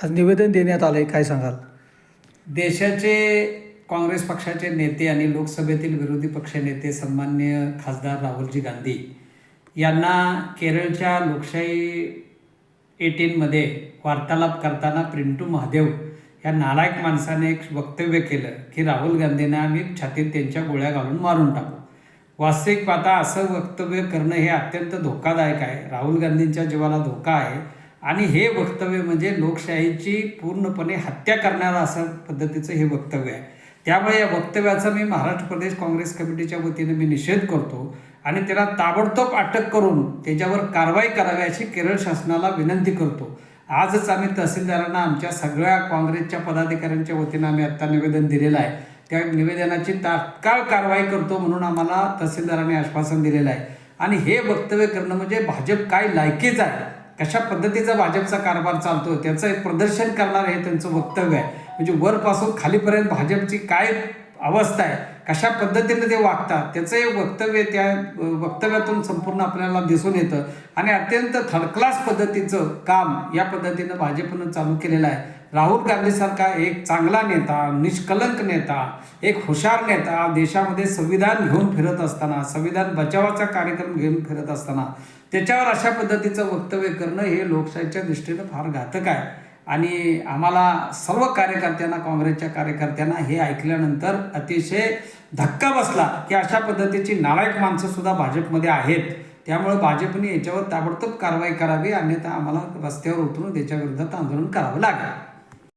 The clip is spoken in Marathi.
आज निवेदन देण्यात आलंय, काय सांगाल? देशाचे काँग्रेस पक्षाचे नेते आणि लोकसभेतील विरोधी पक्षनेते सन्माननीय खासदार राहुलजी गांधी यांना केरळच्या लोकशाही 18मध्ये वार्तालाप करताना प्रिंटू महादेव या नालायक माणसाने एक वक्तव्य केलं की राहुल गांधींना आम्ही छातीत त्यांच्या गोळ्या घालून मारून टाकू. वास्तविक पाहता असं वक्तव्य करणं हे अत्यंत धोकादायक आहे. राहुल गांधींच्या जीवाला धोका आहे आणि हे वक्तव्य म्हणजे लोकशाहीची पूर्णपणे हत्या करणारं असं पद्धतीचं हे वक्तव्य आहे. त्यामुळे या वक्तव्याचा मी महाराष्ट्र प्रदेश काँग्रेस कमिटीच्या वतीने मी निषेध करतो आणि त्याला ताबडतोब अटक करून त्याच्यावर कारवाई करावी अशी केरळ शासनाला विनंती करतो. आजच आम्ही तहसीलदारांना आमच्या सगळ्या काँग्रेसच्या पदाधिकाऱ्यांच्या वतीनं आम्ही आत्ता निवेदन दिलेलं आहे. त्या निवेदनाची तात्काळ कारवाई करतो म्हणून आम्हाला तहसीलदारांनी आश्वासन दिलेलं आहे. आणि हे वक्तव्य करणं म्हणजे भाजप काय लायकीच आहे, कशा पद्धतीचा भाजपचा कारभार चालतो त्याचं एक प्रदर्शन करणारं हे त्यांचं वक्तव्य आहे. म्हणजे वरपासून खालीपर्यंत भाजपची काय अवस्था आहे, कशा पद्धतीने ते वागतात त्याचं एक वक्तव्य त्या वक्तव्यातून संपूर्ण आपल्याला दिसून येतं. आणि अत्यंत थर्ड क्लास पद्धतीचं काम या पद्धतीनं भाजपनं चालू केलेलं आहे. राहुल गांधीसारखा एक चांगला नेता, निष्कलंक नेता, एक हुशार नेता देशामध्ये संविधान घेऊन फिरत असताना, संविधान बचावाचा कार्यक्रम घेऊन फिरत असताना त्याच्यावर अशा पद्धतीचं वक्तव्य करणं हे लोकशाहीच्या दृष्टीनं फार घातक आहे. आणि आम्हाला सर्व कार्यकर्त्यांना, काँग्रेसच्या कार्यकर्त्यांना हे ऐकल्यानंतर अतिशय धक्का बसला की अशा पद्धतीची नालायक माणसंसुद्धा भाजपमध्ये आहेत. त्यामुळे भाजपने याच्यावर ताबडतोब कारवाई करावी, अन्यथा आम्हाला रस्त्यावर उतरून त्याच्या विरोधात आंदोलन करावं लागेल.